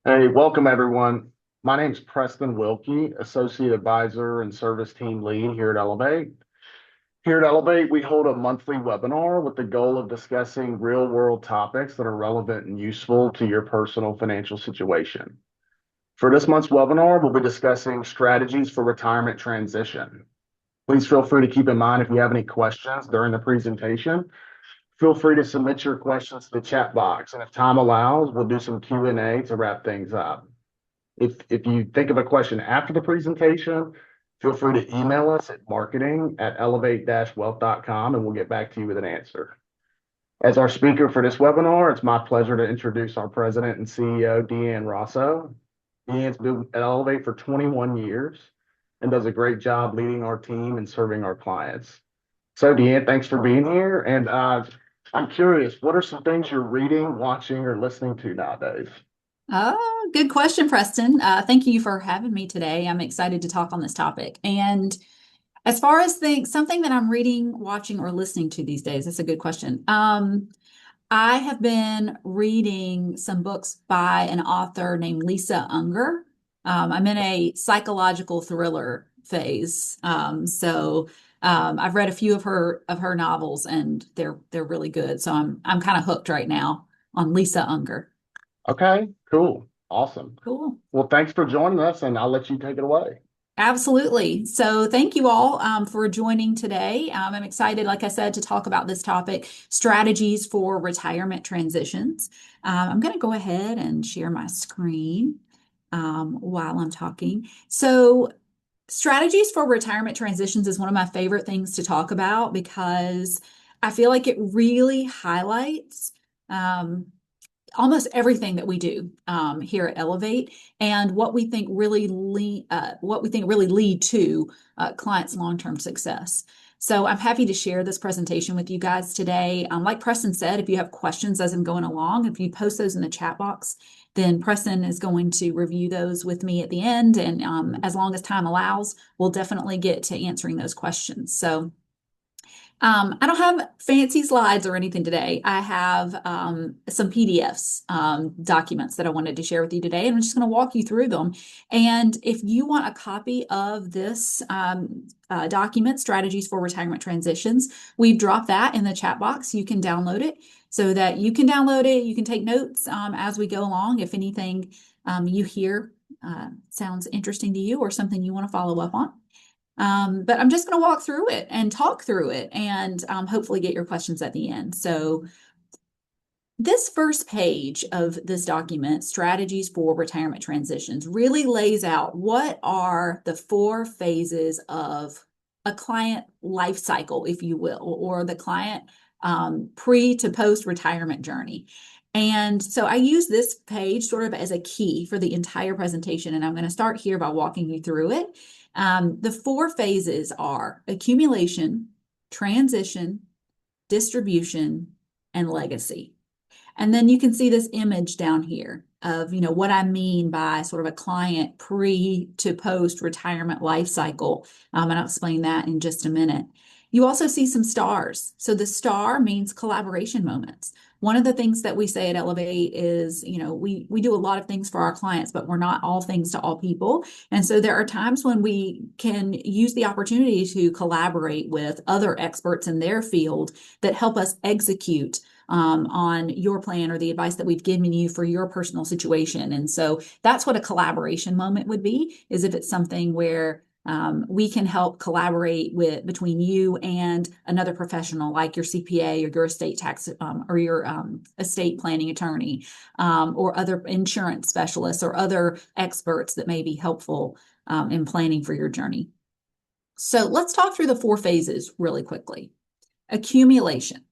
Hey, welcome everyone. My name's Preston Wilkie, Associate Advisor and Service Team Lead here at Elevate. Here at Elevate, we hold a monthly webinar with the goal of discussing real-world topics that are relevant and useful to your personal financial situation. For this month's webinar, we'll be discussing strategies for retirement transition. Please feel free to keep in mind if you have any questions during the presentation. Feel free to submit your questions to the chat box, and if time allows, we'll do some Q&A to wrap things up. If you think of a question after the presentation, feel free to email us at marketing@elevate-wealth.com and we'll get back to you with an answer. As our speaker for this webinar, it's my pleasure to introduce our President and CEO, Deanne Rosso. Deanne's been at Elevate for 21 years and does a great job leading our team and serving our clients. So Deanne, thanks for being here. And I'm curious, what are some things you're reading, watching, or listening to nowadays? Oh, good question, Preston. Thank you for having me today. I'm excited to talk on this topic. And as far as something that I'm reading, watching, or listening to these days, that's a good question. I have been reading some books by an author named Lisa Unger. I'm in a psychological thriller phase. I've read a few of her novels, and they're really good. So I'm kind of hooked right now on Lisa Unger. Okay, cool. Awesome. Cool. Well, thanks for joining us, and I'll let you take it away. Absolutely. So thank you all for joining today. I'm excited, like I said, to talk about this topic, strategies for retirement transitions. I'm going to go ahead and share my screen while I'm talking. So strategies for retirement transitions is one of my favorite things to talk about because I feel like it really highlights um, almost everything that we do here at Elevate and what we think really lead to clients' long-term success. So I'm happy to share this presentation with you guys today. Like Preston said, if you have questions as I'm going along, if you post those in the chat box, then Preston is going to review those with me at the end. And as long as time allows, we'll definitely get to answering those questions. So I don't have fancy slides or anything today. I have some PDFs, documents that I wanted to share with you today, and I'm just going to walk you through them. And if you want a copy of this document, Strategies for Retirement Transitions, we've dropped that in the chat box. You can download it so that you can download it. You can take notes as we go along. If anything you hear sounds interesting to you or something you want to follow up on. But I'm just going to walk through it and talk through it and hopefully get your questions at the end. So this first page of this document, Strategies for Retirement Transitions, really lays out what are the four phases of a client life cycle, if you will, or the client pre to post retirement journey. And so I use this page sort of as a key for the entire presentation, and I'm going to start here by walking you through it. The four phases are accumulation, transition, distribution, and legacy. And then you can see this image down here of, what I mean by sort of a client pre to post retirement life cycle. And I'll explain that in just a minute. You also see some stars. So the star means collaboration moments. One of the things that we say at Elevate is, we do a lot of things for our clients, but we're not all things to all people. And so there are times when we can use the opportunity to collaborate with other experts in their field that help us execute on your plan or the advice that we've given you for your personal situation. And so that's what a collaboration moment would be, is if it's something where we can help collaborate between you and another professional like your CPA or your estate tax or your estate planning attorney or other insurance specialists or other experts that may be helpful in planning for your journey. So let's talk through the four phases really quickly. Accumulation.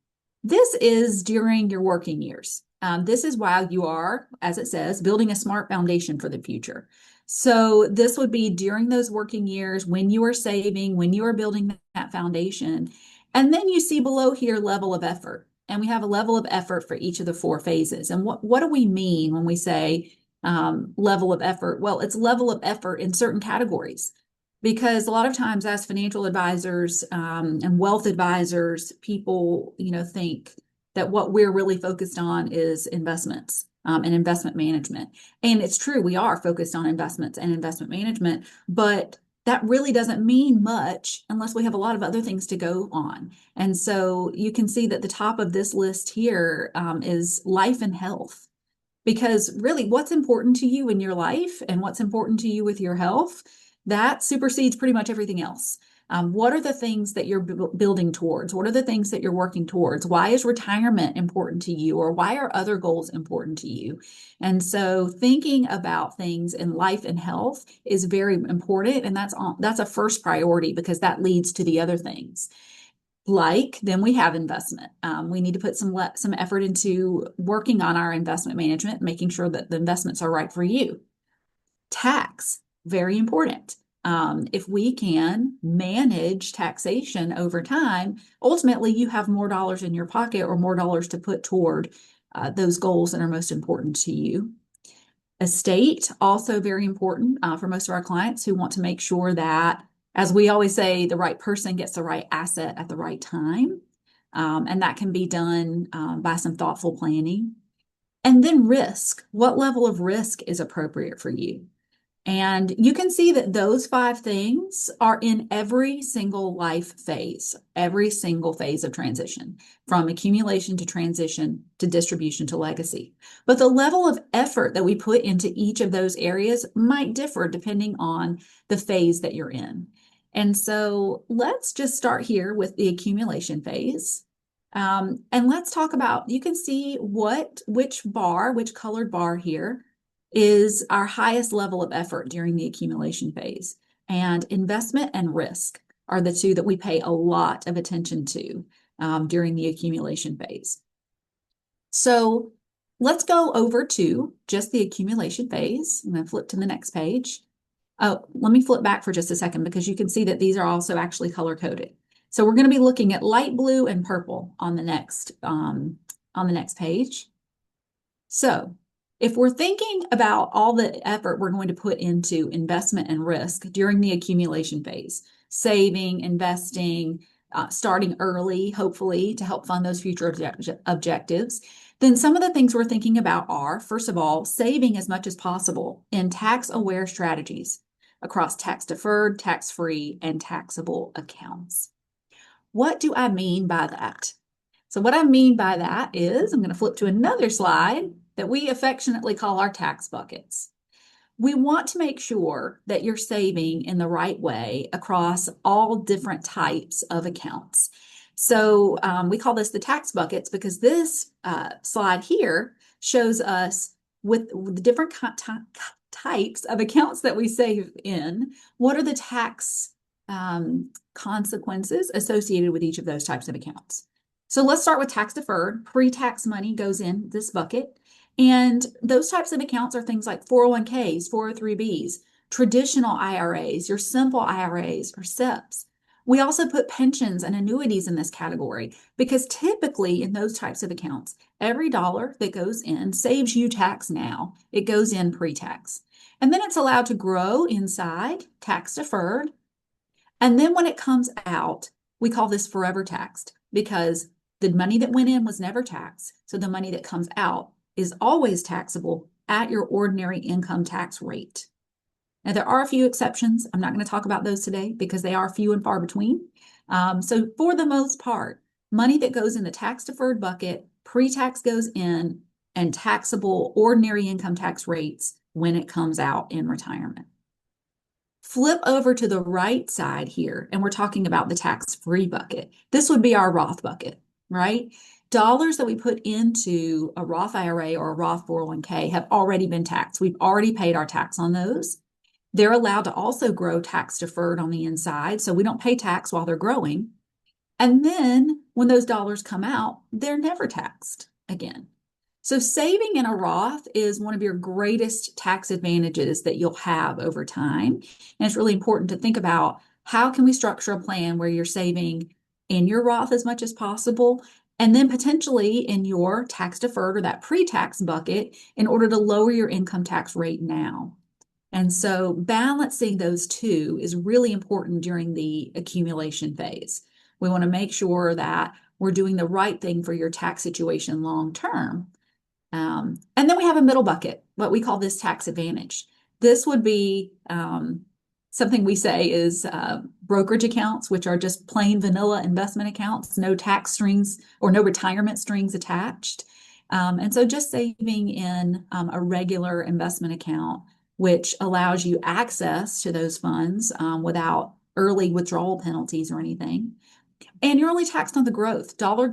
This is during your working years. This is while you are, as it says, building a smart foundation for the future. So this would be during those working years when you are saving, when you are building that foundation. And then you see below here level of effort. And we have a level of effort for each of the four phases. And what do we mean when we say level of effort? Well, it's level of effort in certain categories. Because a lot of times as financial advisors and wealth advisors, people, think that what we're really focused on is investments and investment management. And it's true, we are focused on investments and investment management, but that really doesn't mean much unless we have a lot of other things to go on. And so you can see that the top of this list here is life and health. Because really, what's important to you in your life and what's important to you with your health, that supersedes pretty much everything else. What are the things that you're building towards? What are the things that you're working towards? Why is retirement important to you? Or why are other goals important to you? And so thinking about things in life and health is very important. And that's a first priority because that leads to the other things. Then we have investment. We need to put some effort into working on our investment management, making sure that the investments are right for you. Tax, very important. If we can manage taxation over time, ultimately you have more dollars in your pocket or more dollars to put toward those goals that are most important to you. Estate, also very important for most of our clients who want to make sure that, as we always say, the right person gets the right asset at the right time. And that can be done by some thoughtful planning. And then risk. What level of risk is appropriate for you? And you can see that those 5 things are in every single life phase, every single phase of transition, from accumulation to transition to distribution to legacy. But the level of effort that we put into each of those areas might differ depending on the phase that you're in. And so let's just start here with the accumulation phase. And let's talk about, you can see which colored bar here is our highest level of effort during the accumulation phase. And investment and risk are the 2 that we pay a lot of attention to during the accumulation phase. So let's go over to just the accumulation phase. I'm going to flip to the next page. Oh, let me flip back for just a second because you can see that these are also actually color coded. So we're going to be looking at light blue and purple on the next page. So if we're thinking about all the effort we're going to put into investment and risk during the accumulation phase, saving, investing, starting early, hopefully, to help fund those future objectives, then some of the things we're thinking about are, first of all, saving as much as possible in tax-aware strategies across tax-deferred, tax-free, and taxable accounts. What do I mean by that? So what I mean by that is, I'm going to flip to another slide that we affectionately call our tax buckets. We want to make sure that you're saving in the right way across all different types of accounts. So we call this the tax buckets because this slide here shows us with the different types of accounts that we save in, what are the tax consequences associated with each of those types of accounts. So let's start with tax deferred. Pre-tax money goes in this bucket. And those types of accounts are things like 401ks, 403bs, traditional IRAs, your simple IRAs, or SIPs. We also put pensions and annuities in this category because typically in those types of accounts, every dollar that goes in saves you tax now. It goes in pre-tax. And then it's allowed to grow inside, tax deferred. And then when it comes out, we call this forever taxed because the money that went in was never taxed. So the money that comes out is always taxable at your ordinary income tax rate. Now, there are a few exceptions. I'm not going to talk about those today because they are few and far between. So for the most part, money that goes in the tax deferred bucket, pre-tax goes in, and taxable ordinary income tax rates when it comes out in retirement. Flip over to the right side here, and we're talking about the tax-free bucket. This would be our Roth bucket, right? Dollars that we put into a Roth IRA or a Roth 401k have already been taxed. We've already paid our tax on those. They're allowed to also grow tax deferred on the inside, so we don't pay tax while they're growing. And then when those dollars come out, they're never taxed again. So saving in a Roth is one of your greatest tax advantages that you'll have over time. And it's really important to think about how can we structure a plan where you're saving in your Roth as much as possible, and then potentially in your tax deferred or that pre-tax bucket in order to lower your income tax rate now. And so balancing those 2 is really important during the accumulation phase. We want to make sure that we're doing the right thing for your tax situation long term. And then we have a middle bucket, what we call this tax advantage. This would be something we say is brokerage accounts, which are just plain vanilla investment accounts, no tax strings or no retirement strings attached. And so just saving in a regular investment account, which allows you access to those funds without early withdrawal penalties or anything. And you're only taxed on the growth. Dollars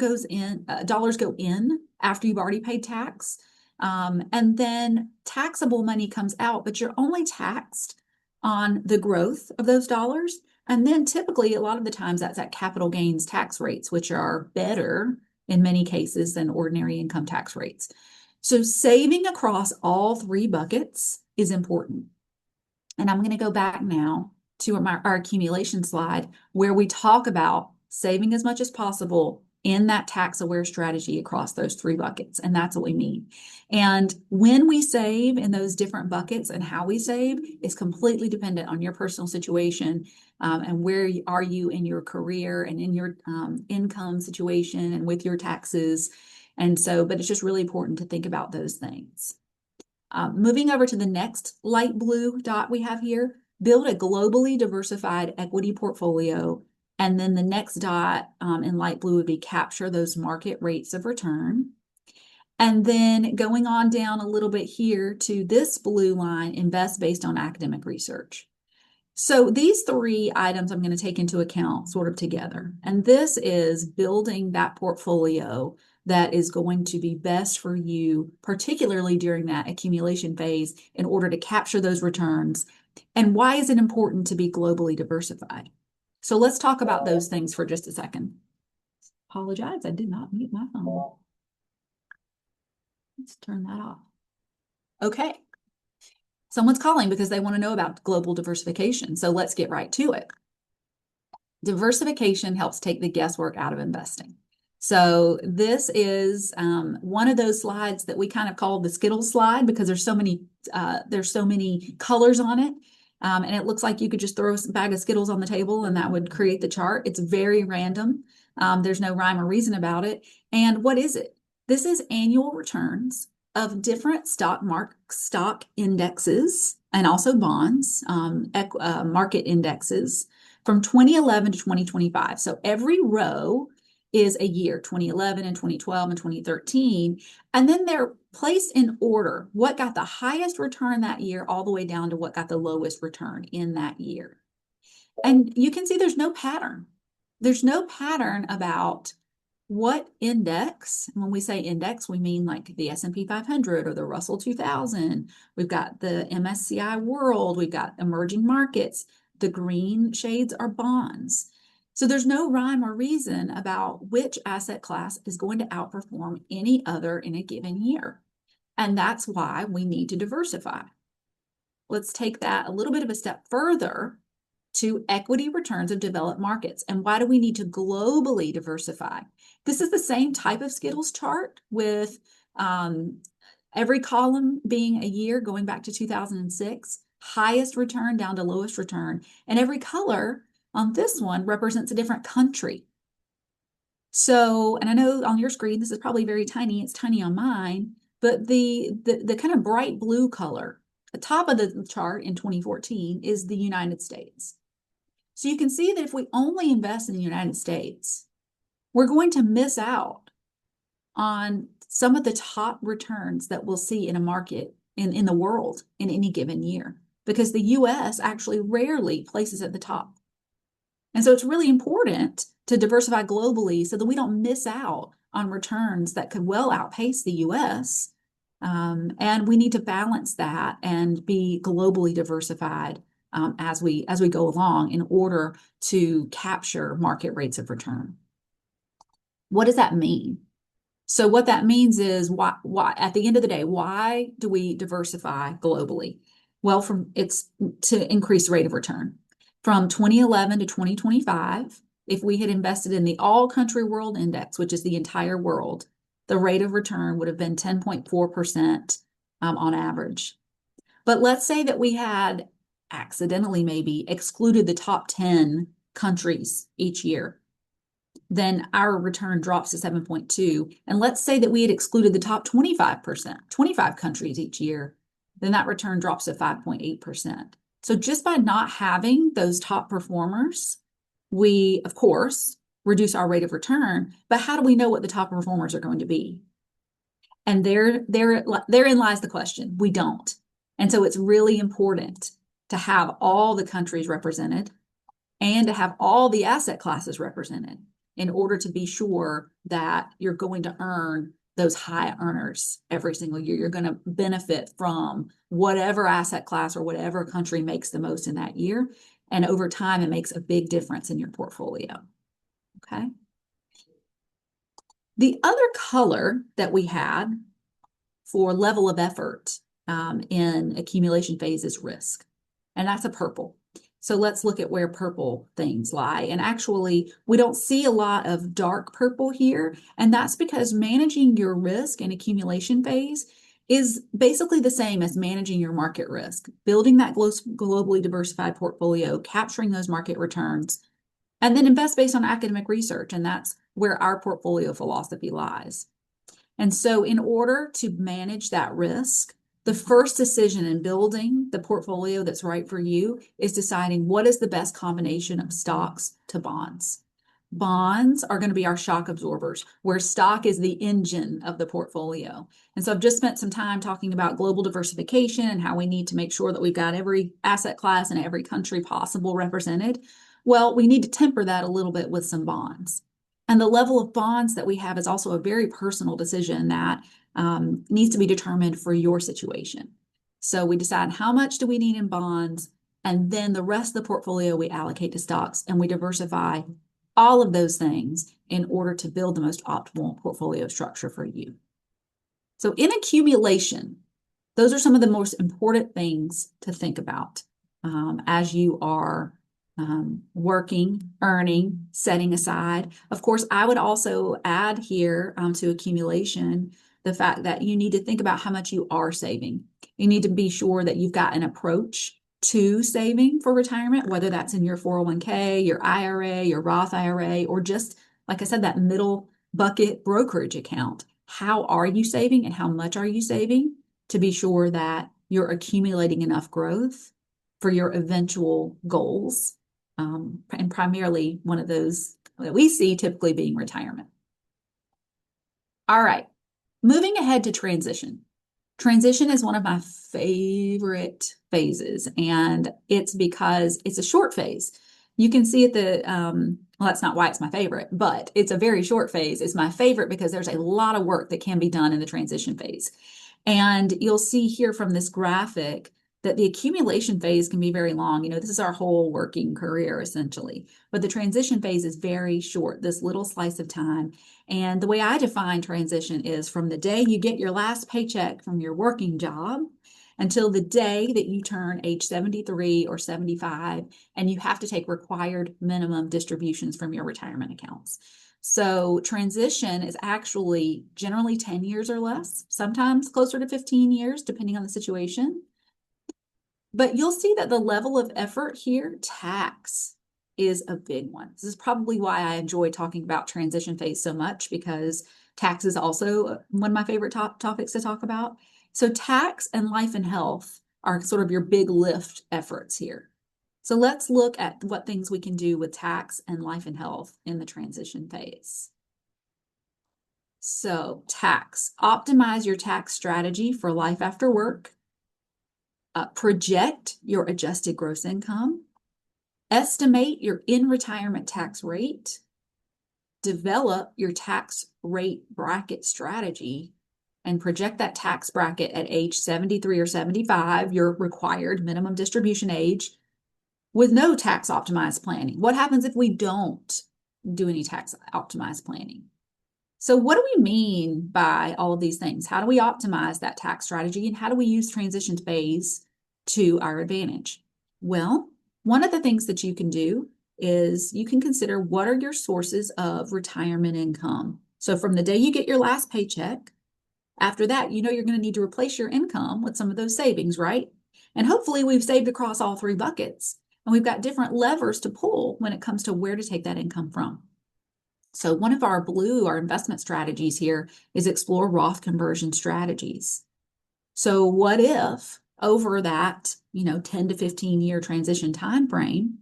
go in after you've already paid tax. And then taxable money comes out, but you're only taxed on the growth of those dollars. And then typically, a lot of the times, that's at capital gains tax rates, which are better in many cases than ordinary income tax rates. So saving across all three buckets is important. And I'm going to go back now to our accumulation slide where we talk about saving as much as possible in that tax-aware strategy across those three buckets. And that's what we mean. And when we save in those different buckets and how we save is completely dependent on your personal situation and where are you in your career and in your income situation and with your taxes. And so, but it's just really important to think about those things. Moving over to the next light blue dot we have here, build a globally diversified equity portfolio. And then the next dot in light blue would be capture those market rates of return. And then going on down a little bit here to this blue line, invest based on academic research. So these three items I'm going to take into account sort of together. And this is building that portfolio that is going to be best for you, particularly during that accumulation phase, in order to capture those returns. And why is it important to be globally diversified? So let's talk about those things for just a second. Apologize, I did not mute my phone. Let's turn that off. Okay. Someone's calling because they want to know about global diversification. So let's get right to it. Diversification helps take the guesswork out of investing. So this is one of those slides that we kind of call the Skittles slide because there's so many colors on it. And it looks like you could just throw a bag of Skittles on the table and that would create the chart. It's very random. There's no rhyme or reason about it. And what is it? This is annual returns of different stock indexes and also bonds, market indexes from 2011 to 2025. So every row is a year, 2011 and 2012 and 2013. And then they're placed in order. What got the highest return that year all the way down to what got the lowest return in that year. And you can see there's no pattern. There's no pattern about what index. When we say index, we mean like the S&P 500 or the Russell 2000. We've got the MSCI World. We've got emerging markets. The green shades are bonds. So there's no rhyme or reason about which asset class is going to outperform any other in a given year. And that's why we need to diversify. Let's take that a little bit of a step further to equity returns of developed markets. And why do we need to globally diversify? This is the same type of Skittles chart with every column being a year going back to 2006, highest return down to lowest return. And every color on this one represents a different country. So, and I know on your screen, this is probably very tiny. It's tiny on mine, but the kind of bright blue color, the top of the chart in 2014 is the United States. So you can see that if we only invest in the United States, we're going to miss out on some of the top returns that we'll see in a market in the world in any given year, because the US actually rarely places at the top. And so it's really important to diversify globally so that we don't miss out on returns that could well outpace the US. And we need to balance that and be globally diversified as we go along in order to capture market rates of return. What does that mean? So what that means is why at the end of the day, why do we diversify globally? Well, it's to increase rate of return. From 2011 to 2025, if we had invested in the All Country World Index, which is the entire world, the rate of return would have been 10.4% on average. But let's say that we had accidentally maybe excluded the top 10 countries each year. then our return drops to 7.2. And let's say that we had excluded the top 25%, 25 countries each year, then that return drops to 5.8%. So just by not having those top performers, we, of course, reduce our rate of return, but how do we know what the top performers are going to be? And therein lies the question. We don't. And so it's really important to have all the countries represented and to have all the asset classes represented in order to be sure that you're going to earn those high earners every single year. You're going to benefit from whatever asset class or whatever country makes the most in that year. And over time, it makes a big difference in your portfolio. Okay. The other color that we had for level of effort in accumulation phase is risk, and that's a purple. So let's look at where purple things lie. And actually, we don't see a lot of dark purple here, and that's because managing your risk in accumulation phase is basically the same as managing your market risk, building that globally diversified portfolio, capturing those market returns, and then invest based on academic research. And that's where our portfolio philosophy lies. And so in order to manage that risk, the first decision in building the portfolio that's right for you is deciding what is the best combination of stocks to bonds. Bonds are going to be our shock absorbers, where stock is the engine of the portfolio. And so I've just spent some time talking about global diversification and how we need to make sure that we've got every asset class and every country possible represented. Well, we need to temper that a little bit with some bonds. And the level of bonds that we have is also a very personal decision that needs to be determined for your situation. So we decide how much do we need in bonds, and then the rest of the portfolio we allocate to stocks, and we diversify all of those things in order to build the most optimal portfolio structure for you. So in accumulation, those are some of the most important things to think about as you are working, earning, setting aside. Of course, I would also add here to accumulation the fact that you need to think about how much you are saving. You need to be sure that you've got an approach to saving for retirement, whether that's in your 401k, your IRA, your Roth IRA, or just, like I said, that middle bucket brokerage account. How are you saving and how much are you saving to be sure that you're accumulating enough growth for your eventual goals? And primarily one of those that we see typically being retirement. All right, moving ahead to transition. Transition is one of my favorite phases, and it's because it's a short phase. You can see at the, well, that's not why it's my favorite, but it's a very short phase. It's my favorite because there's a lot of work that can be done in the transition phase. And you'll see here from this graphic that the accumulation phase can be very long. You know, this is our whole working career essentially, but the transition phase is very short, this little slice of time. And the way I define transition is from the day you get your last paycheck from your working job until the day that you turn age 73 or 75, and you have to take required minimum distributions from your retirement accounts. So transition is actually generally 10 years or less, sometimes closer to 15 years, depending on the situation. But you'll see that the level of effort here, tax, is a big one. This is probably why I enjoy talking about transition phase so much, because tax is also one of my favorite topics to talk about. So tax and life and health are sort of your big lift efforts here. So let's look at what things we can do with tax and life and health in the transition phase. So tax, optimize your tax strategy for life after work. Project your adjusted gross income, estimate your in-retirement tax rate, develop your tax rate bracket strategy, and project that tax bracket at age 73 or 75, your required minimum distribution age, with no tax optimized planning. What happens if we don't do any tax optimized planning? So what do we mean by all of these things? How do we optimize that tax strategy, and how do we use transition phase to our advantage? Well, one of the things that you can do is you can consider what are your sources of retirement income. So from the day you get your last paycheck, after that, you know you're going to need to replace your income with some of those savings, right? And hopefully we've saved across all three buckets, and we've got different levers to pull when it comes to where to take that income from. So one of our investment strategies here is explore Roth conversion strategies. So what if over that, 10 to 15 year transition time frame,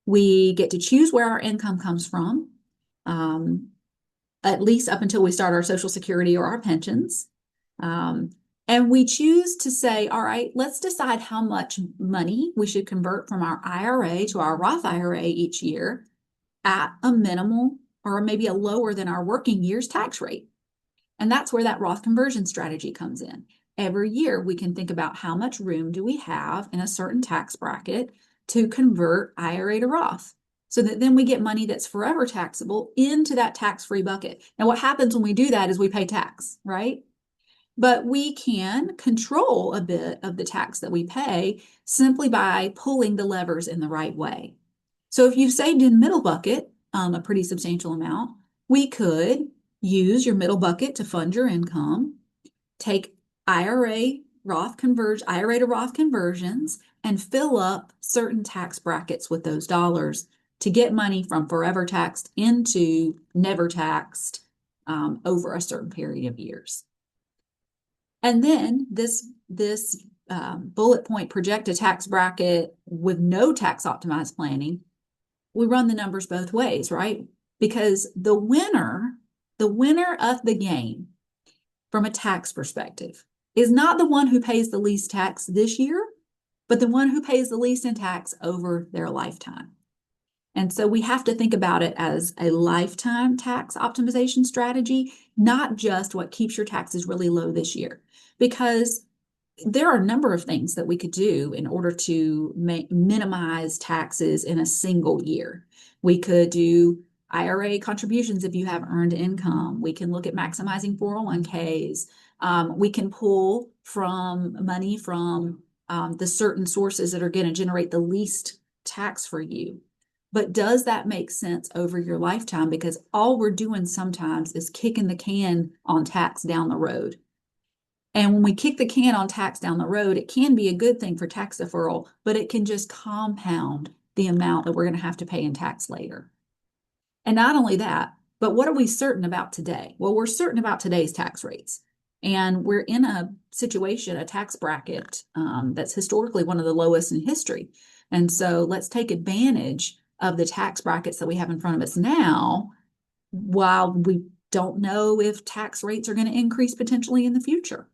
we get to choose where our income comes from, at least up until we start our Social Security or our pensions. And we choose to say, all right, let's decide how much money we should convert from our IRA to our Roth IRA each year at a minimal or maybe a lower than our working year's tax rate. And that's where that Roth conversion strategy comes in. Every year, we can think about how much room do we have in a certain tax bracket to convert IRA to Roth, so that then we get money that's forever taxable into that tax-free bucket. Now, what happens when we do that is we pay tax, right? But we can control a bit of the tax that we pay simply by pulling the levers in the right way. So if you've saved in middle bucket a pretty substantial amount, we could use your middle bucket to fund your income, take IRA to Roth conversions, and fill up certain tax brackets with those dollars to get money from forever taxed into never taxed over a certain period of years. And then this bullet point, project a tax bracket with no tax optimized planning. We run the numbers both ways, right? Because the winner of the game from a tax perspective is not the one who pays the least tax this year, but the one who pays the least in tax over their lifetime. And so we have to think about it as a lifetime tax optimization strategy, not just what keeps your taxes really low this year, because there are a number of things that we could do in order to minimize taxes in a single year. We could do IRA contributions if you have earned income. We can look at maximizing 401ks. We can pull from money from the certain sources that are going to generate the least tax for you. But does that make sense over your lifetime? Because all we're doing sometimes is kicking the can on tax down the road. And when we kick the can on tax down the road, it can be a good thing for tax deferral, but it can just compound the amount that we're going to have to pay in tax later. And not only that, but what are we certain about today? Well, we're certain about today's tax rates. And we're in a situation, a tax bracket that's historically one of the lowest in history. And so let's take advantage of the tax brackets that we have in front of us now, while we don't know if tax rates are going to increase potentially in the future.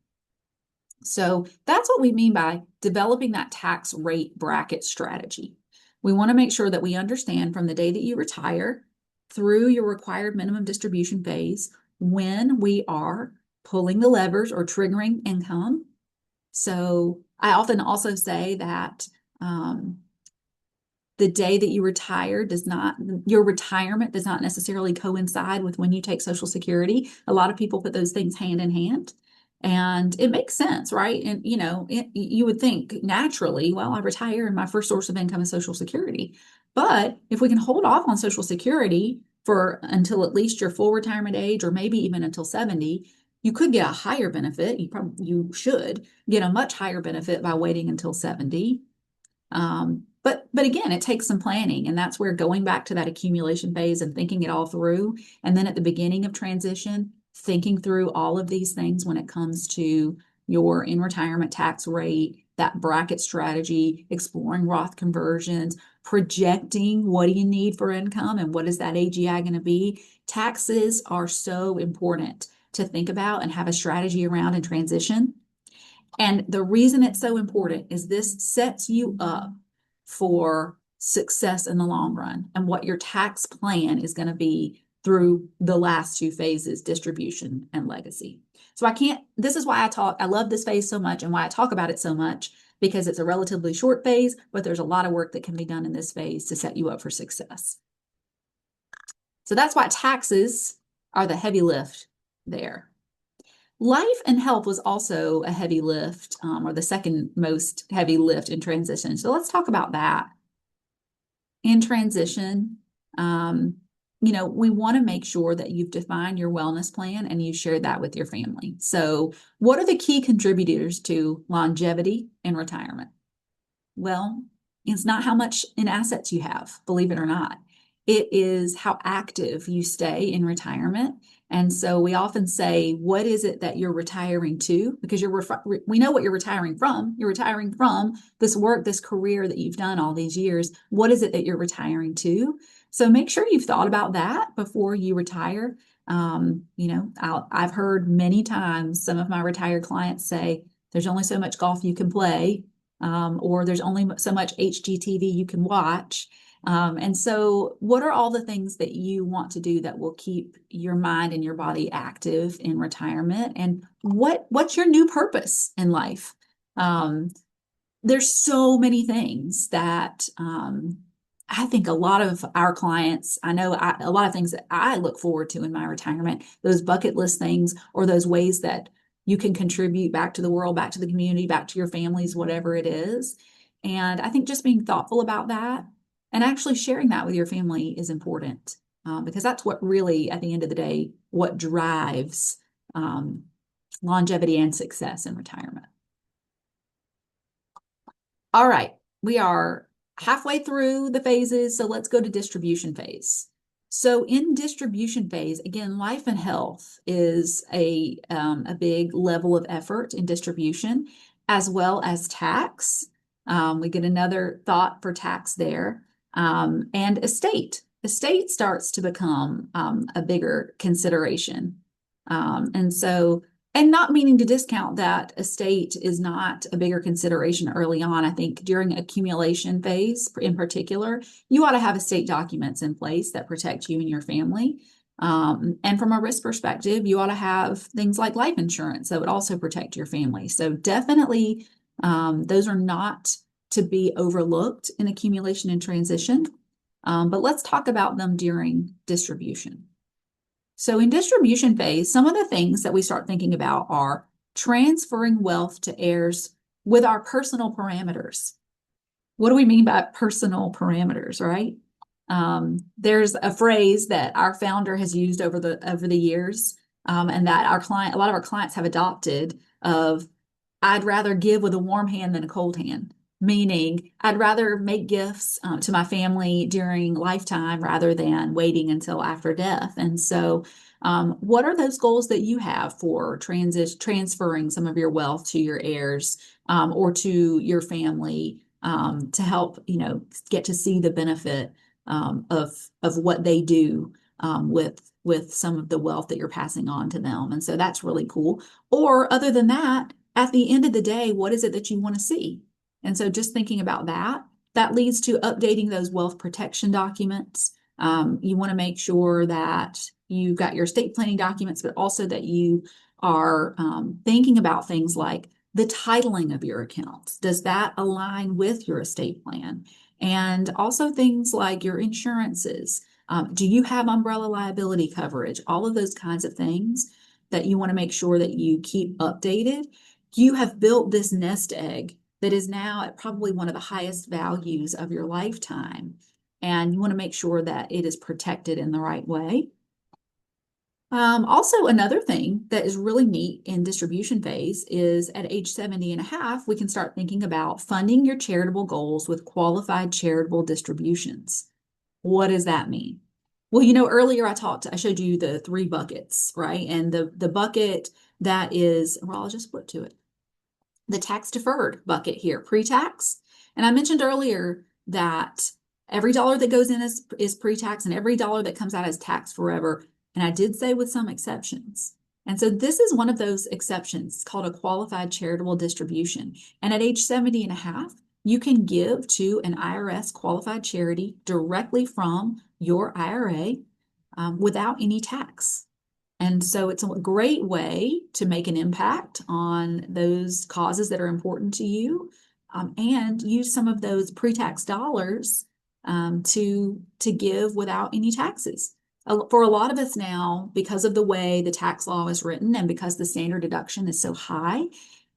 So that's what we mean by developing that tax rate bracket strategy. We want to make sure that we understand from the day that you retire through your required minimum distribution phase when we are pulling the levers or triggering income. So I often also say that the day that you retire your retirement does not necessarily coincide with when you take Social Security. A lot of people put those things hand in hand. And it makes sense, right? And, you would think naturally, well, I retire and my first source of income is Social Security. But if we can hold off on Social Security for until at least your full retirement age, or maybe even until 70, you could get a higher benefit. You should get a much higher benefit by waiting until 70. But again, it takes some planning, and that's where going back to that accumulation phase and thinking it all through, and then at the beginning of transition, thinking through all of these things when it comes to your in retirement tax rate, that bracket strategy, exploring Roth conversions, projecting what do you need for income and what is that AGI going to be. Taxes are so important to think about and have a strategy around in transition. And the reason it's so important is this sets you up for success in the long run and what your tax plan is going to be through the last two phases, distribution and legacy. So this is why I love this phase so much and why I talk about it so much, because it's a relatively short phase, but there's a lot of work that can be done in this phase to set you up for success. So that's why taxes are the heavy lift there. Life and health was also a heavy lift, or the second most heavy lift in transition. So let's talk about that. In transition, we want to make sure that you've defined your wellness plan and you've shared that with your family. So what are the key contributors to longevity in retirement? Well, it's not how much in assets you have, believe it or not. It is how active you stay in retirement. And so we often say, what is it that you're retiring to? Because we know what you're retiring from. You're retiring from this work, this career that you've done all these years. What is it that you're retiring to? So make sure you've thought about that before you retire. I've heard many times some of my retired clients say, there's only so much golf you can play, or there's only so much HGTV you can watch. And so what are all the things that you want to do that will keep your mind and your body active in retirement? And what's your new purpose in life? There's so many things that I think a lot of our clients, a lot of things that I look forward to in my retirement, those bucket list things or those ways that you can contribute back to the world, back to the community, back to your families, whatever it is. And I think just being thoughtful about that and actually sharing that with your family is important, because that's what really, at the end of the day, what drives longevity and success in retirement. All right, we are halfway through the phases, so let's go to distribution phase. So in distribution phase, again, life and health is a big level of effort in distribution, as well as tax. We get another thought for tax there. And estate. Estate starts to become a bigger consideration. And not meaning to discount that estate is not a bigger consideration early on. I think during accumulation phase in particular, you ought to have estate documents in place that protect you and your family. And from a risk perspective, you ought to have things like life insurance that would also protect your family. So definitely, those are not to be overlooked in accumulation and transition. But let's talk about them during distribution. So in distribution phase, some of the things that we start thinking about are transferring wealth to heirs with our personal parameters. What do we mean by personal parameters, right? There's a phrase that our founder has used over the years, and that a lot of our clients have adopted of, I'd rather give with a warm hand than a cold hand. Meaning, I'd rather make gifts to my family during lifetime rather than waiting until after death. And so, what are those goals that you have for transferring some of your wealth to your heirs, or to your family, to help, get to see the benefit of what they do with some of the wealth that you're passing on to them? And so that's really cool. Or other than that, at the end of the day, what is it that you want to see? And so just thinking about that leads to updating those wealth protection documents. You want to make sure that you've got your estate planning documents, but also that you are thinking about things like the titling of your accounts. Does that align with your estate plan? And also things like your insurances. Do you have umbrella liability coverage? All of those kinds of things that you want to make sure that you keep updated. You have built this nest egg that is now at probably one of the highest values of your lifetime. And you want to make sure that it is protected in the right way. Also, another thing that is really neat in distribution phase is at age 70 and a half, we can start thinking about funding your charitable goals with qualified charitable distributions. What does that mean? Well, earlier I showed you the 3 buckets, right? And the bucket that is, well, I'll just flip to it. The tax deferred bucket here, pre-tax. And I mentioned earlier that every dollar that goes in is pre-tax and every dollar that comes out is tax forever. And I did say with some exceptions. And so this is one of those exceptions. It's called a qualified charitable distribution. And at age 70 and a half, you can give to an IRS qualified charity directly from your IRA without any tax. And so it's a great way to make an impact on those causes that are important to you, and use some of those pre-tax dollars to give without any taxes. For a lot of us now, because of the way the tax law is written and because the standard deduction is so high,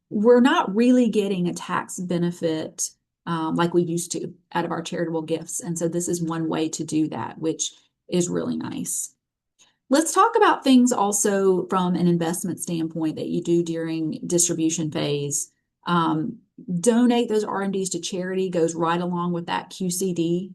we're not really getting a tax benefit like we used to out of our charitable gifts. And so this is one way to do that, which is really nice. Let's talk about things also from an investment standpoint that you do during distribution phase. Donate those RMDs to charity goes right along with that QCD.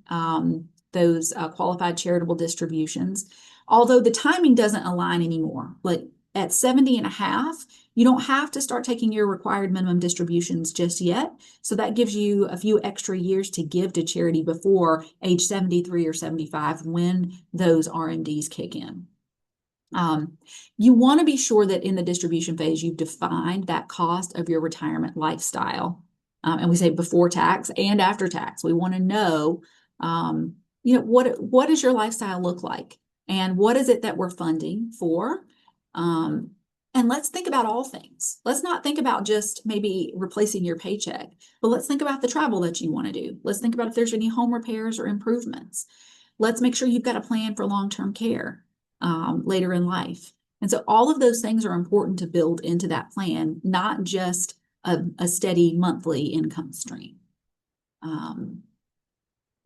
those qualified charitable distributions. Although the timing doesn't align anymore. Like at 70 and a half, you don't have to start taking your required minimum distributions just yet. So that gives you a few extra years to give to charity before age 73 or 75 when those RMDs kick in. You want to be sure that in the distribution phase, you've defined that cost of your retirement lifestyle. And we say before tax and after tax. We want to know, what does your lifestyle look like? And what is it that we're funding for? And let's think about all things. Let's not think about just maybe replacing your paycheck, but let's think about the travel that you want to do. Let's think about if there's any home repairs or improvements. Let's make sure you've got a plan for long-term care later in life. And so all of those things are important to build into that plan, not just a steady monthly income stream.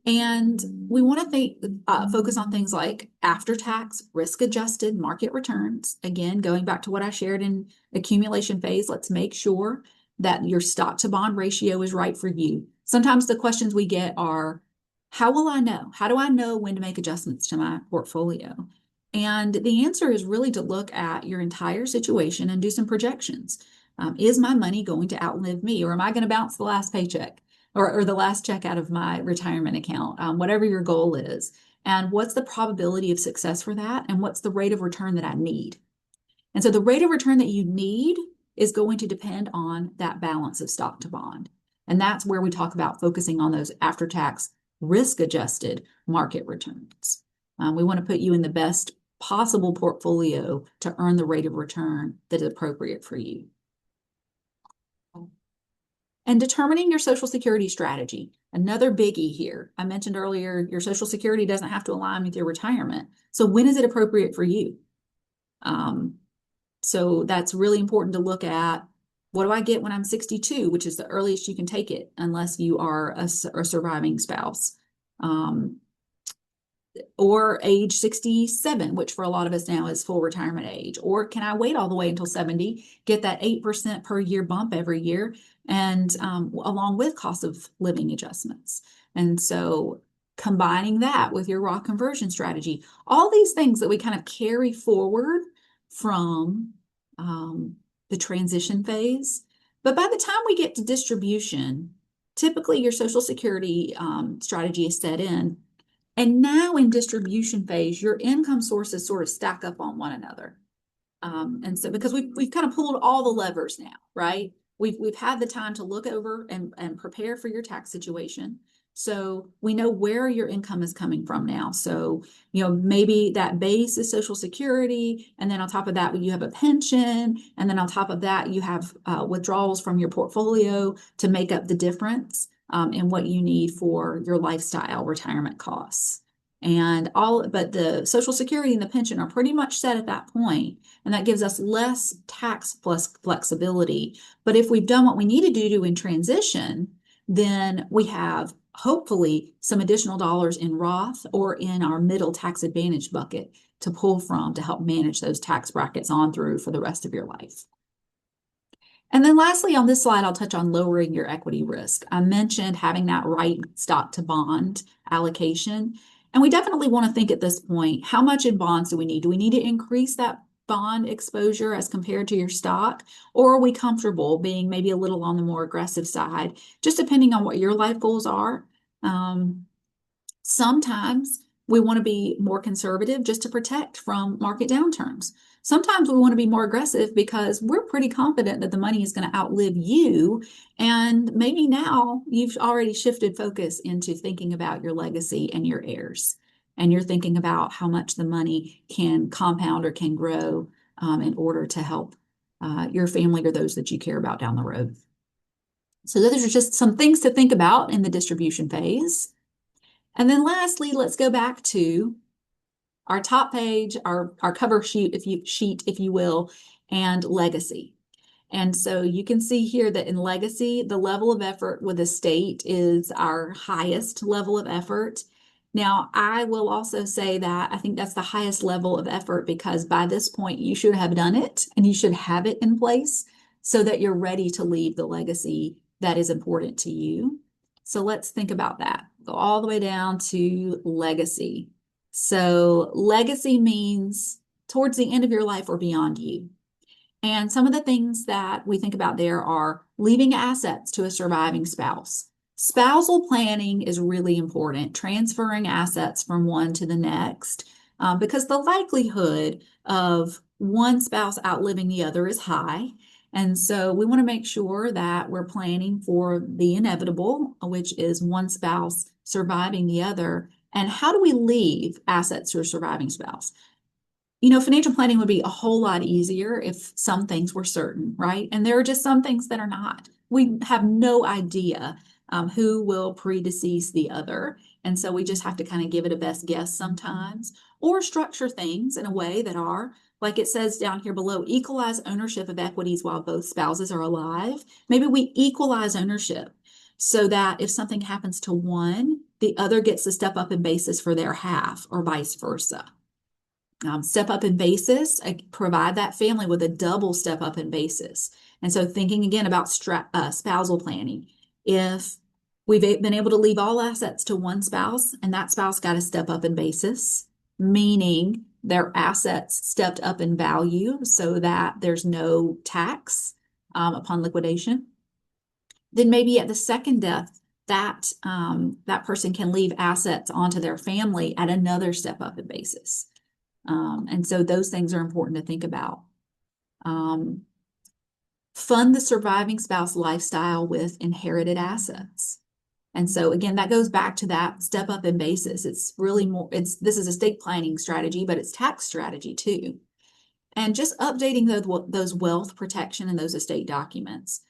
And we want to focus on things like after-tax, risk-adjusted market returns. Again, going back to what I shared in accumulation phase, let's make sure that your stock-to-bond ratio is right for you. Sometimes the questions we get are, how will I know? How do I know when to make adjustments to my portfolio? And the answer is really to look at your entire situation and do some projections. Is my money going to outlive me, or am I going to bounce the last paycheck? Or the last check out of my retirement account, whatever your goal is. And what's the probability of success for that? And what's the rate of return that I need? And so the rate of return that you need is going to depend on that balance of stock to bond. And that's where we talk about focusing on those after-tax risk-adjusted market returns. We want to put you in the best possible portfolio to earn the rate of return that is appropriate for you. And determining your Social Security strategy, another biggie here. I mentioned earlier, your Social Security doesn't have to align with your retirement. So when is it appropriate for you? So that's really important to look at. What do I get when I'm 62, which is the earliest you can take it, unless you are a surviving spouse. Or age 67, which for a lot of us now is full retirement age. Or can I wait all the way until 70, get that 8% per year bump every year, and along with cost of living adjustments. And so combining that with your Roth conversion strategy, all these things that we kind of carry forward from the transition phase. But by the time we get to distribution, typically your Social Security strategy is set in. And now in distribution phase, your income sources sort of stack up on one another. And so because we've kind of pulled all the levers now, right? We've had the time to look over and prepare for your tax situation. So we know where your income is coming from now. So, maybe that base is Social Security, and then on top of that, you have a pension, and then on top of that, you have withdrawals from your portfolio to make up the difference in what you need for your lifestyle retirement costs. But the Social Security and the pension are pretty much set at that point, and that gives us less tax plus flexibility. But if we've done what we need to do in transition, then we have hopefully some additional dollars in Roth or in our middle tax advantage bucket to pull from to help manage those tax brackets on through for the rest of your life. And then lastly, on this slide, I'll touch on lowering your equity risk. I mentioned having that right stock to bond allocation. And we definitely want to think at this point, how much in bonds do we need? Do we need to increase that bond exposure as compared to your stock? Or are we comfortable being maybe a little on the more aggressive side, just depending on what your life goals are? Sometimes we want to be more conservative just to protect from market downturns. Sometimes we want to be more aggressive because we're pretty confident that the money is going to outlive you. And maybe now you've already shifted focus into thinking about your legacy and your heirs. And you're thinking about how much the money can compound or can grow in order to help your family or those that you care about down the road. So those are just some things to think about in the distribution phase. And then lastly, let's go back to our top page, our cover sheet, if you will, and legacy. And so you can see here that in legacy, the level of effort with estate is our highest level of effort. Now, I will also say that I think that's the highest level of effort because by this point, you should have done it and you should have it in place so that you're ready to leave the legacy that is important to you. So let's think about that. Go all the way down to legacy. So legacy means towards the end of your life or beyond you. And some of the things that we think about there are leaving assets to a surviving spouse. Spousal planning is really important, transferring assets from one to the next, because the likelihood of one spouse outliving the other is high. And so we want to make sure that we're planning for the inevitable, which is one spouse surviving the other. And how do we leave assets to a surviving spouse? Financial planning would be a whole lot easier if some things were certain, right? And there are just some things that are not. We have no idea who will predecease the other. And so we just have to kind of give it a best guess sometimes, or structure things in a way that are, like it says down here below, equalize ownership of equities while both spouses are alive. Maybe we equalize ownership so that if something happens to one, the other gets to step up in basis for their half, or vice versa. Step up in basis, provide that family with a double step up in basis. And so thinking again about spousal planning, if we've been able to leave all assets to one spouse and that spouse got to step up in basis, meaning their assets stepped up in value so that there's no tax upon liquidation, then maybe at the second death, that person can leave assets onto their family at another step up in basis. And so those things are important to think about. Fund the surviving spouse lifestyle with inherited assets. And so again, that goes back to that step up in basis. It's really more, this is estate planning strategy, but it's tax strategy too. And just updating those wealth protection and those estate documents,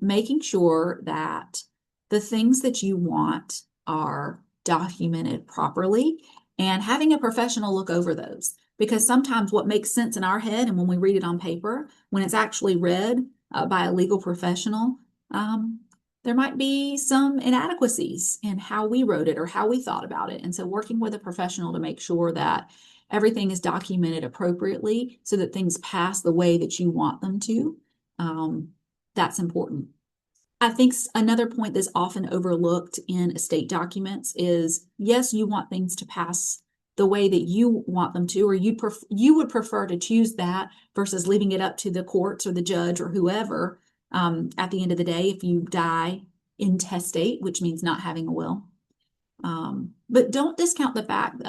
making sure that the things that you want are documented properly, and having a professional look over those. Because sometimes what makes sense in our head and when we read it on paper, when it's actually read by a legal professional, there might be some inadequacies in how we wrote it or how we thought about it. And so working with a professional to make sure that everything is documented appropriately so that things pass the way that you want them to, that's important. I think another point that's often overlooked in estate documents is, yes, you want things to pass the way that you want them to, or you would prefer to choose that versus leaving it up to the courts or the judge or whoever at the end of the day if you die intestate, which means not having a will. But don't discount the fact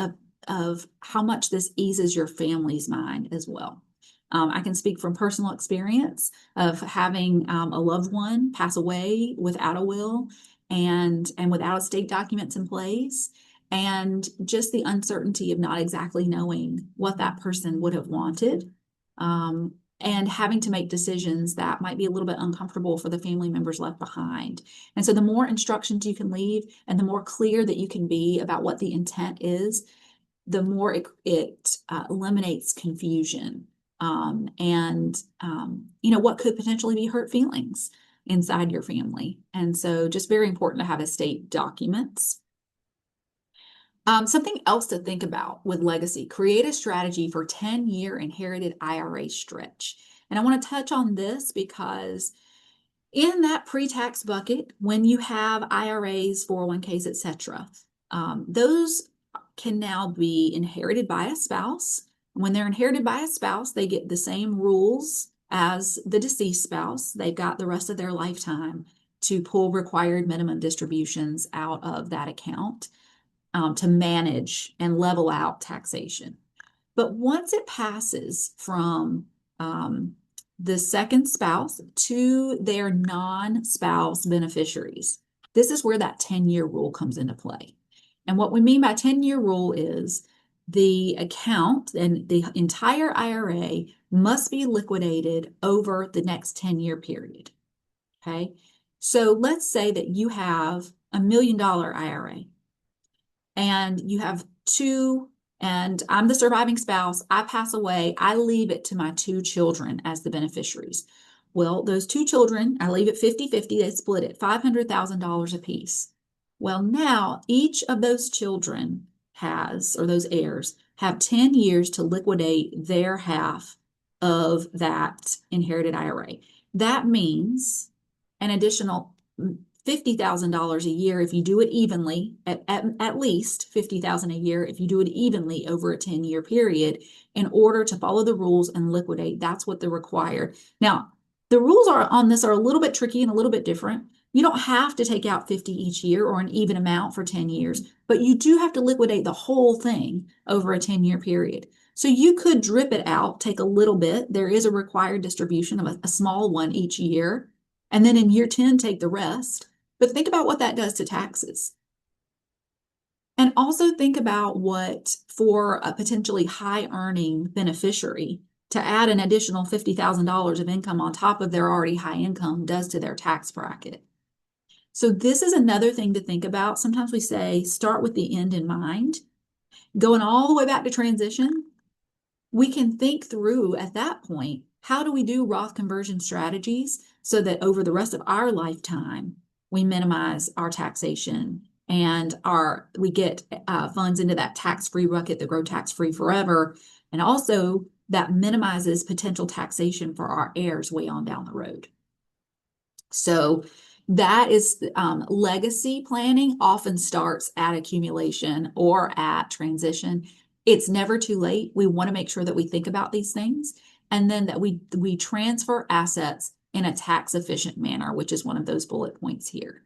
of how much this eases your family's mind as well. I can speak from personal experience of having a loved one pass away without a will and without estate documents in place, and just the uncertainty of not exactly knowing what that person would have wanted, and having to make decisions that might be a little bit uncomfortable for the family members left behind. And so the more instructions you can leave and the more clear that you can be about what the intent is, the more it eliminates confusion. What could potentially be hurt feelings inside your family. And so just very important to have estate documents. Something else to think about with legacy, create a strategy for 10-year inherited IRA stretch. And I want to touch on this because in that pre-tax bucket, when you have IRAs, 401ks, etc., those can now be inherited by a spouse. When they're inherited by a spouse, they get the same rules as the deceased spouse. They've got the rest of their lifetime to pull required minimum distributions out of that account to manage and level out taxation. But once it passes from the second spouse to their non-spouse beneficiaries, this is where that 10-year rule comes into play. And what we mean by 10-year rule is the account and the entire IRA must be liquidated over the next 10-year period. Okay, so let's say that you have $1 million IRA and you have two, and I'm the surviving spouse, I pass away, I leave it to my two children as the beneficiaries. Well, those two children, I leave it 50-50, they split it, $500,000 apiece. Well, now each of those children has, or those heirs, have 10 years to liquidate their half of that inherited IRA. That means an additional $50,000 a year if you do it evenly, at least $50,000 a year if you do it evenly over a 10-year period in order to follow the rules and liquidate. That's what they're required. Now, the rules on this are a little bit tricky and a little bit different. You don't have to take out 50 each year or an even amount for 10 years, but you do have to liquidate the whole thing over a 10-year period. So you could drip it out, take a little bit. There is a required distribution of a small one each year. And then in year 10, take the rest. But think about what that does to taxes. And also think about what, for a potentially high earning beneficiary, to add an additional $50,000 of income on top of their already high income does to their tax bracket. So this is another thing to think about. Sometimes we say, start with the end in mind. Going all the way back to transition, we can think through at that point, how do we do Roth conversion strategies so that over the rest of our lifetime, we minimize our taxation and we get funds into that tax-free bucket that grow tax-free forever. And also that minimizes potential taxation for our heirs way on down the road. So that is legacy planning often starts at accumulation or at transition. It's never too late. We want to make sure that we think about these things and then that we transfer assets in a tax efficient manner, which is one of those bullet points here.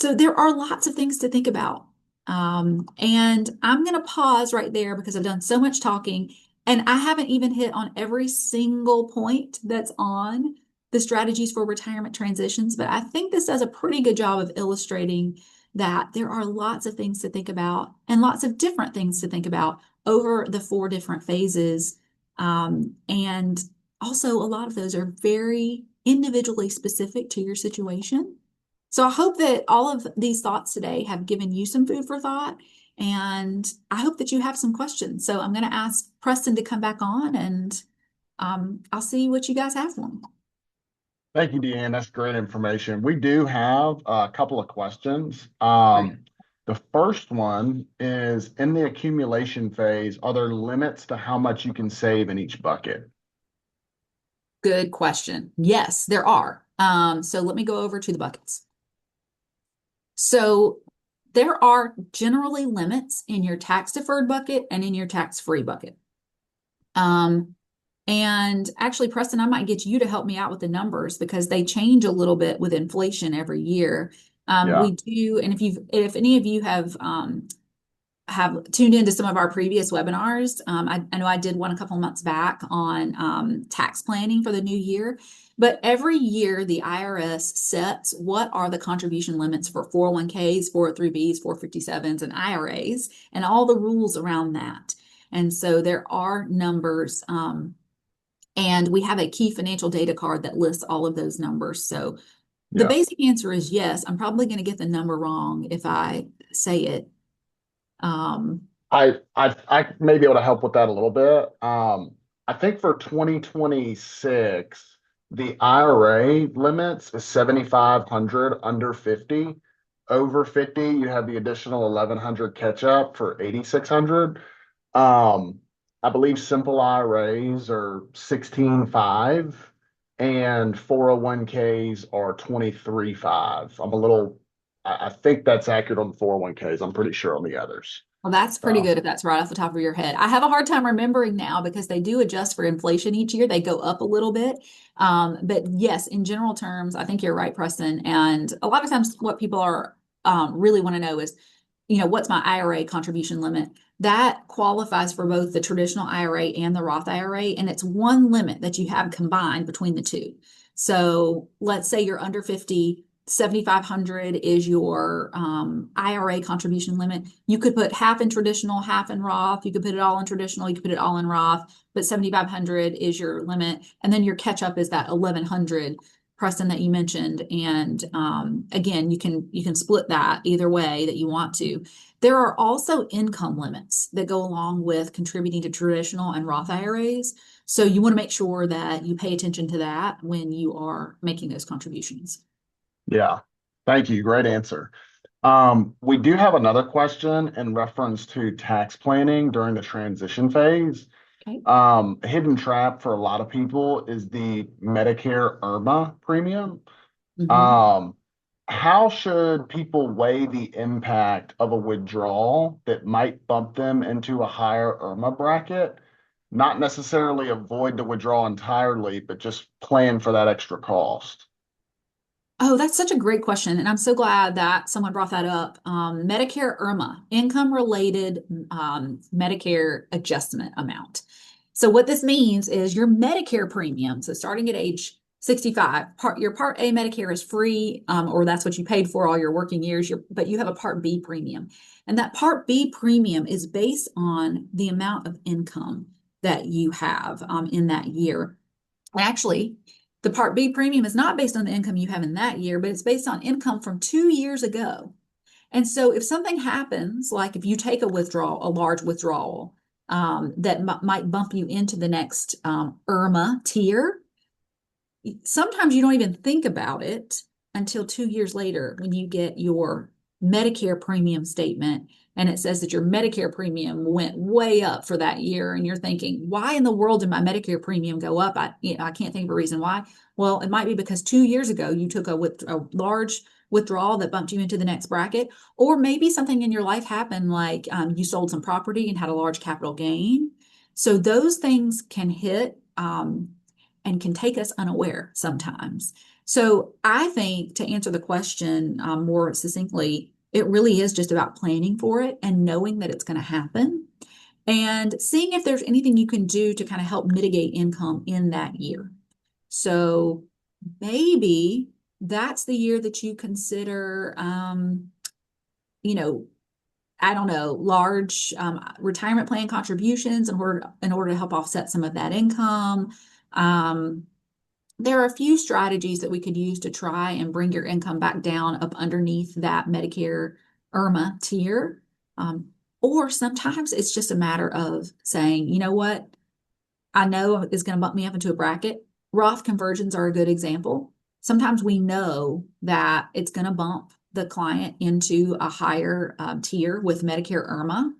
So there are lots of things to think about. And I'm going to pause right there because I've done so much talking and I haven't even hit on every single point that's on the strategies for retirement transitions, but I think this does a pretty good job of illustrating that there are lots of things to think about and lots of different things to think about over the 4 different phases. And also a lot of those are very individually specific to your situation. So I hope that all of these thoughts today have given you some food for thought, and I hope that you have some questions. So I'm going to ask Preston to come back on and I'll see what you guys have for me. Thank you, Deanne. That's great information. We do have a couple of questions. The first one is, in the accumulation phase, are there limits to how much you can save in each bucket? Good question. Yes, there are. So let me go over to the buckets. So there are generally limits in your tax deferred bucket and in your tax free bucket. And actually, Preston, I might get you to help me out with the numbers because they change a little bit with inflation every year. We do, and if any of you have tuned into some of our previous webinars, I know I did one a couple of months back on tax planning for the new year. But every year, the IRS sets what are the contribution limits for 401ks, 403bs, 457s, and IRAs, and all the rules around that. And so there are numbers. And we have a key financial data card that lists all of those numbers. So the basic answer is yes. I'm probably going to get the number wrong if I say it. I may be able to help with that a little bit. I think for 2026, the IRA limits is 7,500 under 50. Over 50, you have the additional 1,100 catch up for 8,600. I believe simple IRAs are 16.5 and 401ks are 23.5. I think that's accurate on the 401ks. I'm pretty sure on the others. Well, that's pretty good if that's right off the top of your head. I have a hard time remembering now because they do adjust for inflation each year. They go up a little bit. But yes, in general terms, I think you're right, Preston. And a lot of times what people are really want to know is, what's my IRA contribution limit? That qualifies for both the traditional IRA and the Roth IRA, and it's one limit that you have combined between the two. So let's say you're under 50, 7,500 is your IRA contribution limit. You could put half in traditional, half in Roth. You could put it all in traditional. You could put it all in Roth, but 7,500 is your limit. And then your catch up is that 1,100, Preston, that you mentioned. And again, you can split that either way that you want to. There are also income limits that go along with contributing to traditional and Roth IRAs. So you want to make sure that you pay attention to that when you are making those contributions. Yeah, thank you. Great answer. We do have another question in reference to tax planning during the transition phase. Okay. A hidden trap for a lot of people is the Medicare IRMA premium. Mhm. how should people weigh the impact of a withdrawal that might bump them into a higher IRMA bracket? Not necessarily avoid the withdrawal entirely, but just plan for that extra cost. Oh, that's such a great question. And I'm so glad that someone brought that up. Medicare IRMA, income related Medicare adjustment amount. So, what this means is your Medicare premium, so starting at age 65, your Part A Medicare is free, or that's what you paid for all your working years, but you have a Part B premium. And that Part B premium is based on the amount of income that you have in that year. Actually, the Part B premium is not based on the income you have in that year, but it's based on income from 2 years ago. And so if something happens, like if you take a withdrawal, a large withdrawal, that might bump you into the next IRMA tier, sometimes you don't even think about it until 2 years later when you get your Medicare premium statement and it says that your Medicare premium went way up for that year. And you're thinking, why in the world did my Medicare premium go up? I can't think of a reason why. Well, it might be because 2 years ago you took a large withdrawal that bumped you into the next bracket, or maybe something in your life happened, like you sold some property and had a large capital gain. So those things can hit and can take us unaware sometimes. So I think to answer the question more succinctly, it really is just about planning for it and knowing that it's going to happen and seeing if there's anything you can do to kind of help mitigate income in that year. So maybe that's the year that you consider, you know, I don't know, large retirement plan contributions in order to help offset some of that income. Um, there are a few strategies that we could use to try and bring your income back down up underneath that Medicare IRMA tier. Um, or sometimes it's just a matter of saying, you know what, I know it's going to bump me up into a bracket. Roth conversions are a good example. Sometimes we know that it's going to bump the client into a higher tier with Medicare IRMA.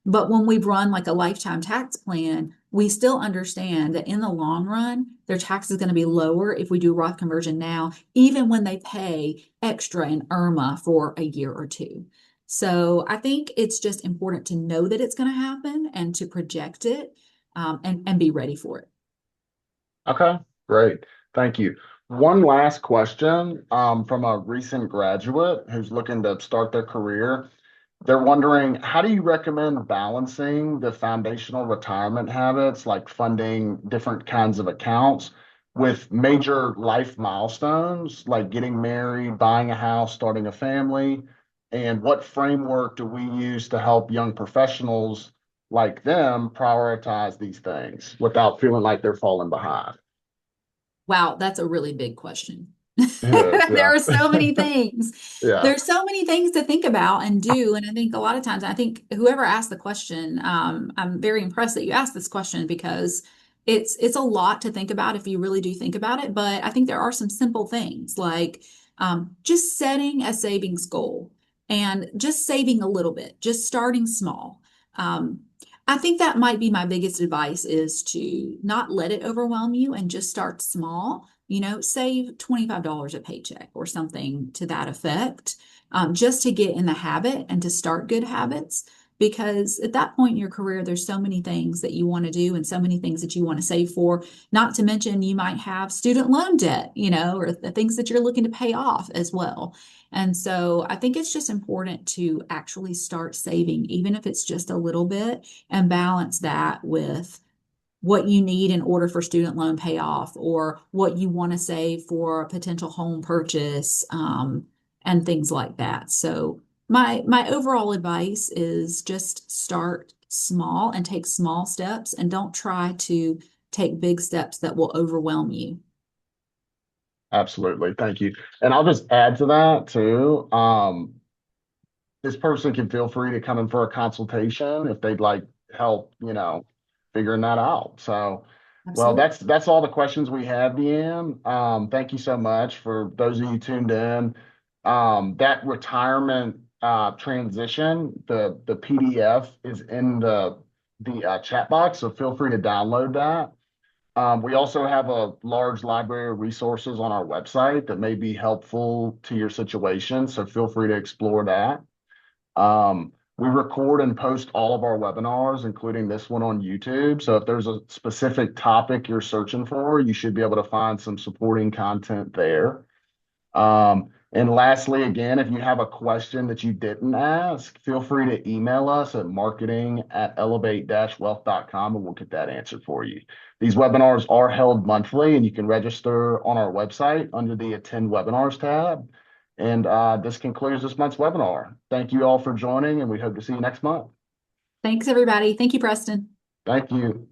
But when we run like a lifetime tax plan, we still understand that in the long run, their tax is going to be lower if we do Roth conversion now, even when they pay extra in IRMA for a year or two. So I think it's just important to know that it's going to happen and to project it and be ready for it. Okay, great. Thank you. One last question from a recent graduate who's looking to start their career. They're wondering, how do you recommend balancing the foundational retirement habits, like funding different kinds of accounts, with major life milestones, like getting married, buying a house, starting a family? And what framework do we use to help young professionals like them prioritize these things without feeling like they're falling behind? Wow, that's a really big question. Yes, There yeah. are so many things. Yeah, There's so many things to think about and do. And I think a lot of times, I think whoever asked the question, I'm very impressed that you asked this question because it's a lot to think about if you really do think about it. But I think there are some simple things like just setting a savings goal and just saving a little bit, just starting small. Um, I think that might be my biggest advice is to not let it overwhelm you and just start small. Save $25 a paycheck or something to that effect, just to get in the habit and to start good habits. Because at that point in your career, there's so many things that you want to do and so many things that you want to save for. Not to mention, you might have student loan debt, or the things that you're looking to pay off as well. And so I think it's just important to actually start saving, even if it's just a little bit, and balance that with what you need in order for student loan payoff or what you want to save for a potential home purchase, and things like that. So my overall advice is just start small and take small steps and don't try to take big steps that will overwhelm you. absolutely. Thank you. And I'll just add to that too. This person can feel free to come in for a consultation if they'd like help, figuring that out. So, well, Absolutely. that's all the questions we have, Deanne. Thank you so much for those of you tuned in. That retirement transition, the PDF is in the chat box, so feel free to download that. We also have a large library of resources on our website that may be helpful to your situation, so feel free to explore that. We record and post all of our webinars, including this one on YouTube. So if there's a specific topic you're searching for, you should be able to find some supporting content there. And lastly, again, if you have a question that you didn't ask, feel free to email us at marketing@elevate-wealth.com and we'll get that answered for you. These webinars are held monthly and you can register on our website under the Attend Webinars tab. And this concludes this month's webinar. Thank you all for joining and we hope to see you next month. Thanks, everybody. Thank you, Preston. Thank you.